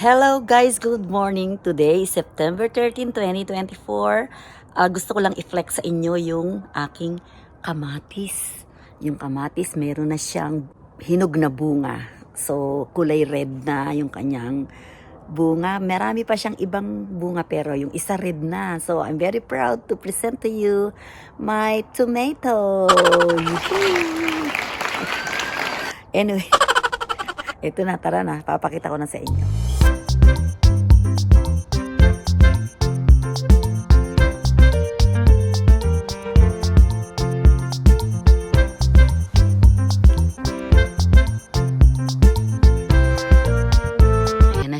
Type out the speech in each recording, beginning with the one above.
Hello guys, good morning. Today is September 13, 2024. Gusto ko lang i-flex sa inyo yung aking kamatis. Yung kamatis, meron na siyang hinog na bunga. So, kulay red na yung kanyang bunga. Marami pa siyang ibang bunga pero yung isa red na. So, I'm very proud to present to you my tomato. Anyway, ito na, tara na. Papakita ko na sa inyo.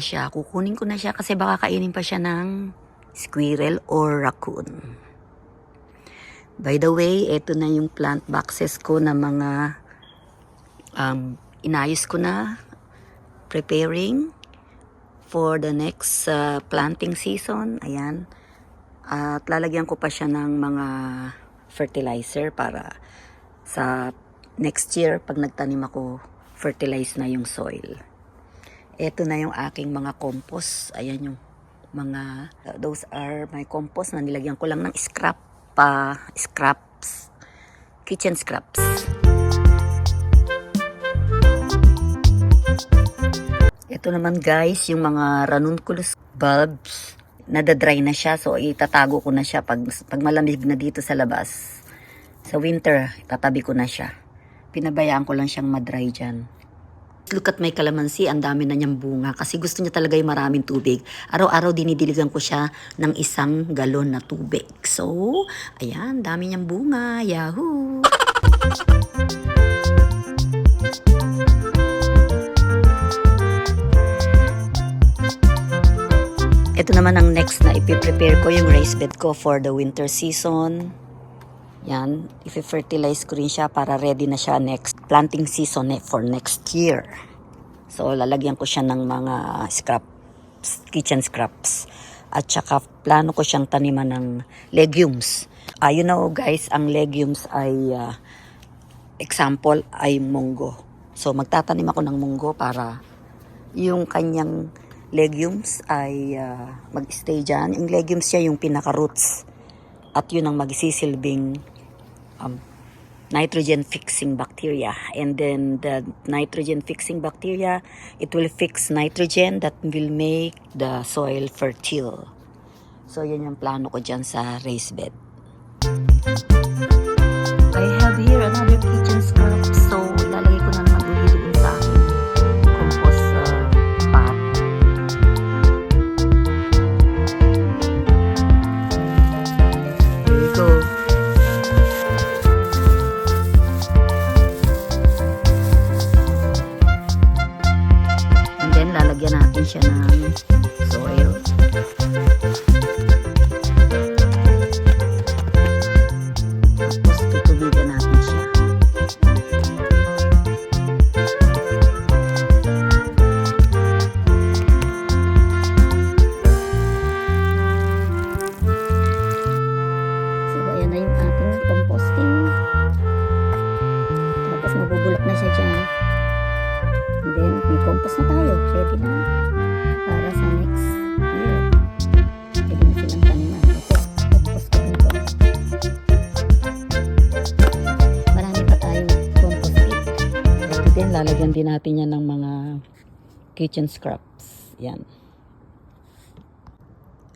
Siya. Kukunin ko na siya kasi baka kainin pa siya ng squirrel or raccoon. By the way, ito na yung plant boxes ko na mga inayos ko na, preparing for the next planting season. Ayan. At lalagyan ko pa siya ng mga fertilizer para sa next year pag nagtanim ako, fertilize na yung soil. Ito na yung aking mga compost. Ayan yung mga, those are my compost na nilagyan ko lang ng scraps, kitchen scraps. Ito naman guys, yung mga ranunculus bulbs, nadadry na siya. So itatago ko na siya pag malamig na dito sa labas. Sa winter, tatabi ko na siya. Pinabayaan ko lang siyang madry dyan. Look at my calamansi, ang dami na niyang bunga kasi gusto niya talaga yung maraming tubig. Araw-araw dinidiligan ko siya ng 1 galon na tubig. So, ayan, dami niyang bunga. Yahoo! Ito naman ang next na ipiprepare ko, yung raised bed ko for the winter season. Yan, i-fertilize ko rin siya para ready na siya next planting season for next year. So, lalagyan ko siya ng mga scraps, kitchen scraps. At saka, plano ko siyang taniman ng legumes. You know guys, ang legumes ay, example, ay munggo. So, magtatanim ako ng munggo para yung kanyang legumes ay mag-stay dyan. Yung legumes siya yung pinaka-roots. At yun ang magsisilbing nitrogen fixing bacteria, and then the nitrogen fixing bacteria, it will fix nitrogen that will make the soil fertile. So yun yung plano ko dyan sa raised bed. I have here another kitchen scrap, so ilalagay ko na naman ulit doon sa aking compost pot. Here we go. Lalagyan natin siya ng soil. Tapos tutubigan natin siya. So, ayan na yung ating composting. Tapos mabubulok na siya dyan. And then, may compost na tayo. Ready na para sa next year. Pwede na silang taniman. Compost ko dito. Marami pa tayong compost pit. Ito din, lalagyan din natin yan ng mga kitchen scraps. Yan.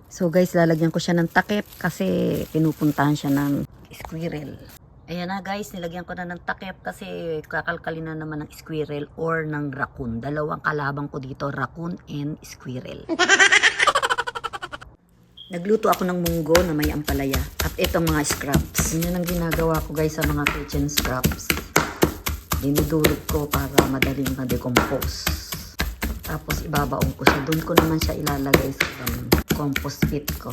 So guys, lalagyan ko siya ng takip kasi pinupuntahan siya ng squirrel. Ayan na guys, nilagyan ko na ng takip kasi kakalkalin na naman ng squirrel or ng raccoon. Dalawang kalabang ko dito, raccoon and squirrel. Nagluto ako ng munggo na may ampalaya at itong mga scraps. Yun ang ginagawa ko guys sa mga kitchen scraps. Dinidurog ko para madaling ma-decompose. Tapos ibabaon ko siya. Doon ko naman siya ilalagay sa compost pit ko.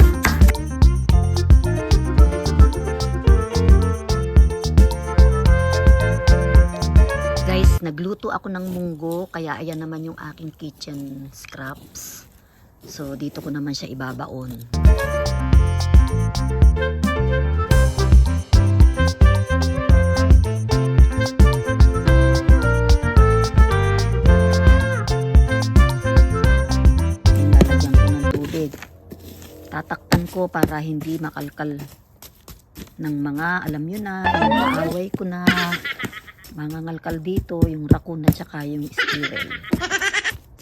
Guys, nagluto ako ng munggo, kaya ayan naman yung aking kitchen scraps. So, dito ko naman siya ibabaon. ko para hindi makalkal ng mga, alam nyo na, yung kaaway ko na mga ngalkal dito, yung raccoon at saka yung squirrel.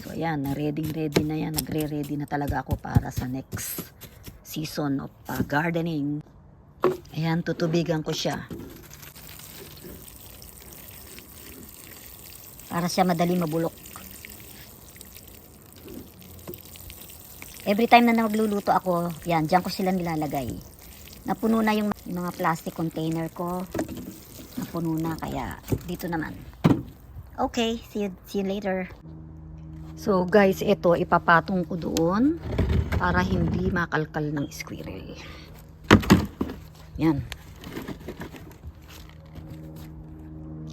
So ayan, ready na yan, nagre-ready na talaga ako para sa next season of gardening. Ayan, tutubigan ko siya para siya madali mabulok. Every time na magluluto ako, yan, dyan ko sila nilalagay. Napuno na yung mga plastic container ko. Napuno na, kaya dito naman. Okay, see you later. So guys, ito ipapatong ko doon para hindi makalkal ng squirrel. Yan.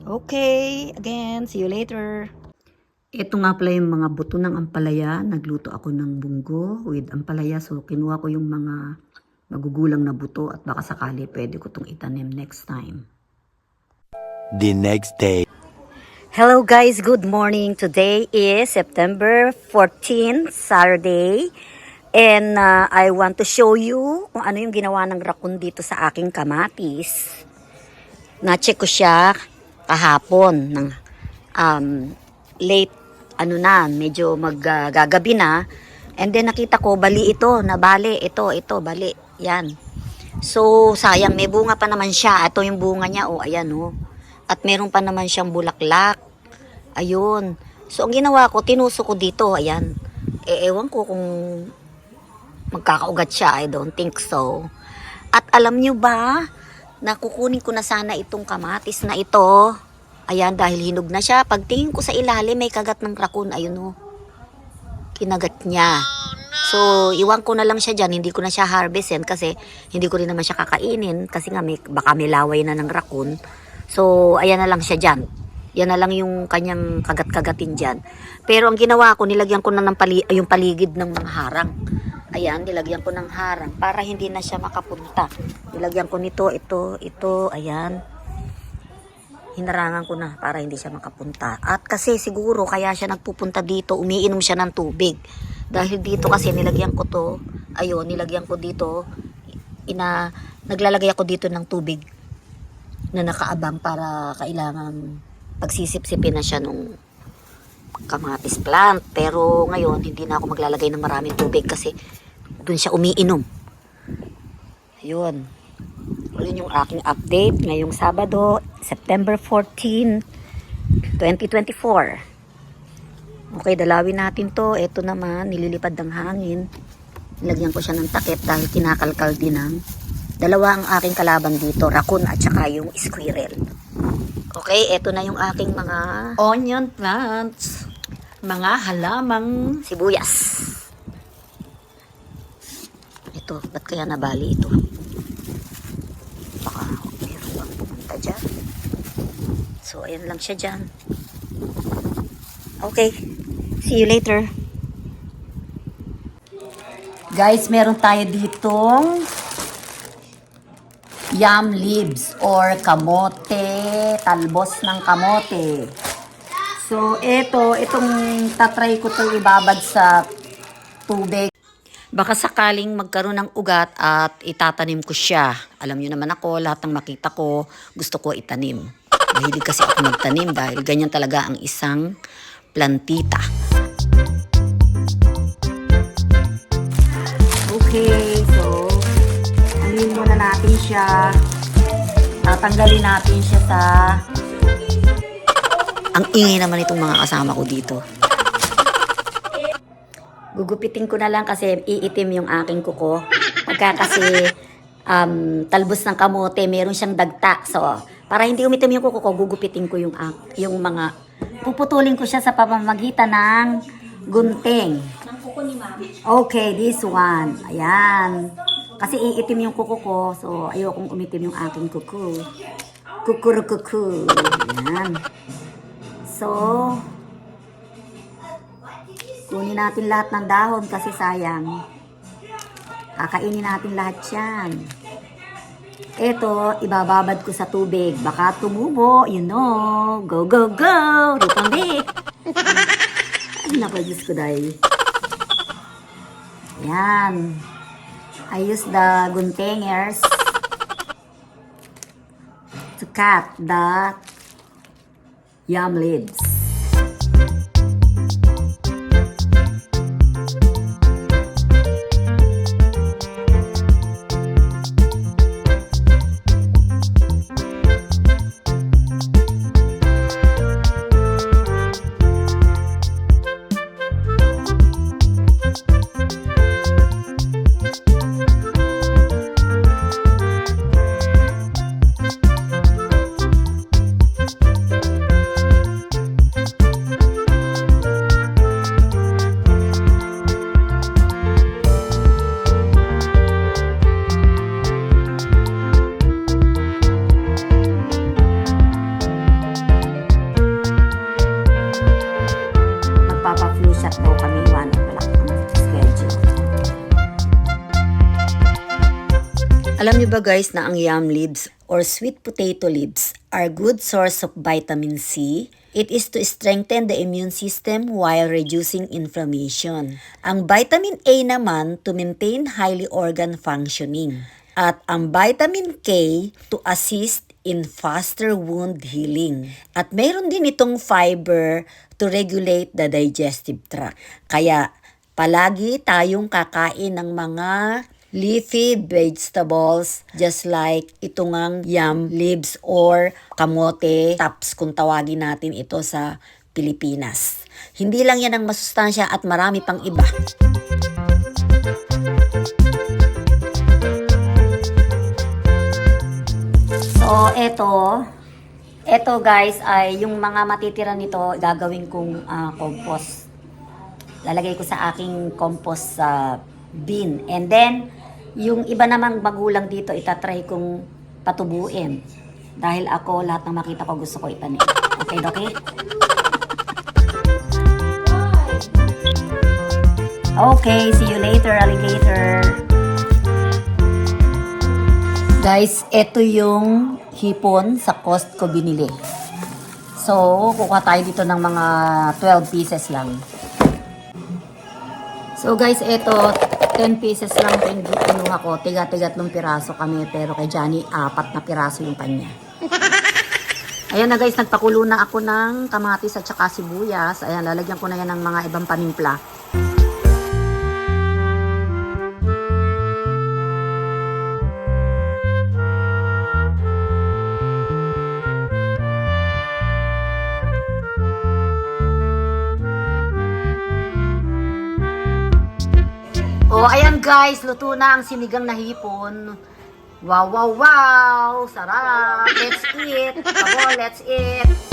Okay, again, see you later. Ito nga pala yung mga buto ng ampalaya. Nagluto ako ng bunggo with ampalaya. So, kinuha ko yung mga magugulang na buto at baka sakali pwede ko itong itanim next time. The next day. Hello guys, good morning. Today is September 14, Saturday. And I want to show you kung ano yung ginawa ng raccoon dito sa aking kamatis. Na-check ko siya kahapon ng late, medyo maggagabi na. And then nakita ko, bali ito, nabali, ito, bali, yan. So, sayang, may bunga pa naman siya. Ito yung bunga niya, ayan, At meron pa naman siyang bulaklak. Ayun. So, ang ginawa ko, tinuso ko dito, ayan. Ewan ko kung magkakaugat siya, I don't think so. At alam nyo ba, na kukunin ko na sana itong kamatis na ito. Ayan, dahil hinog na siya. Pagtingin ko sa ilalim, may kagat ng raccoon. Ayun, kinagat niya. So, iwan ko na lang siya dyan. Hindi ko na siya harvestin kasi hindi ko rin naman siya kakainin. Kasi nga, baka may laway na ng raccoon. So, ayan na lang siya dyan. Yan na lang yung kanyang kagat-kagatin dyan. Pero ang ginawa ko, nilagyan ko na ng yung paligid ng mga harang. Ayan, nilagyan ko ng harang para hindi na siya makapunta. Nilagyan ko nito, ito, ayan. Hinarangan ko na para hindi siya makapunta. At kasi siguro kaya siya nagpupunta dito, umiinom siya ng tubig. Dahil dito kasi nilagyan ko to, ayun, nilagyan ko dito, naglalagay ako dito ng tubig na nakaabang para kailangan pagsisip-sipin na siya nung kamatis plant. Pero ngayon, hindi na ako maglalagay ng maraming tubig kasi dun siya umiinom. Ayun. Yun yung aking update ngayong Sabado, September 14, 2024. Okay, dalawin natin to. Ito naman, nililipad ng hangin. Nilagyan ko siya ng takip dahil kinakalkal din ng dalawa ang aking kalaban dito, raccoon at saka yung squirrel. Okay, ito na yung aking mga onion plants. Mga halamang sibuyas. Ito, ba't kaya nabali ito? Baka meron bang pumunta dyan. So, ayan lang siya dyan. Okay, see you later. Guys, meron tayo ditong yam leaves or kamote, talbos ng kamote. So, itong tatry ko itong ibabad sa tubig. Baka sakaling magkaroon ng ugat at itatanim ko siya. Alam niyo naman ako, lahat ng makita ko, gusto ko itanim. Mahilig kasi ako magtanim dahil ganyan talaga ang isang plantita. Okay, so, alihin muna natin siya. Tatanggalin natin siya sa... Ang ingay naman itong mga kasama ko dito. Gugupitin ko na lang kasi iitim yung aking kuko. Pagka kasi talbos ng kamote, meron siyang dagta. So, para hindi umitim yung kuko ko, gugupitin ko yung mga... Puputulin ko siya sa pamamagitan ng gunting. Okay, this one. Ayan. Kasi iitim yung kuko ko, so ayokong umitim yung aking kuko. Kukurukuku. Ayan. So, kunin natin lahat ng dahon kasi sayang. Kakainin natin lahat yan. Ito, ibababad ko sa tubig. Baka tumubo, you know. Go, go, go! Rupandi! Ay, naku, Diyos ko dahil. Yan. I use the guntingers to cut the yam leaves. Magpapa-flu shot daw kami, 1 o'clock ang schedule. Alam niyo ba guys na ang yam leaves or sweet potato leaves are good source of vitamin C? It is to strengthen the immune system while reducing inflammation. Ang vitamin A naman to maintain highly organ functioning. At ang vitamin K to assist in faster wound healing. At mayroon din itong fiber to regulate the digestive tract. Kaya palagi tayong kakain ng mga leafy vegetables just like ito ngang yam leaves or kamote tops kung tawagin natin ito sa Pilipinas. Hindi lang yan ang masustansya at marami pang iba. So, eto guys ay yung mga matitira nito gagawin kong compost. Lalagay ko sa aking compost bin. And then, yung iba namang magulang dito itatry kong patubuin. Dahil ako, lahat ng makita ko gusto ko itanim. Okay, okay? Okay, see you later, alligator. Guys, ito yung hipon sa Costco binili. So, kukuha tayo dito ng mga 12 pieces lang. So guys, ito 10 pieces lang yung kinuha ko. Tiga-tigat ng piraso kami, pero kay Johnny 4 na piraso yung kanya. Ayan na guys, nagpakulo na ako ng kamatis at saka sibuyas. Ayan, lalagyan ko na yan ng mga ibang panimpla. Oh, ayan guys, luto na ang sinigang na hipon. Wow, wow, wow! Sarap! Let's eat! Come on, let's eat!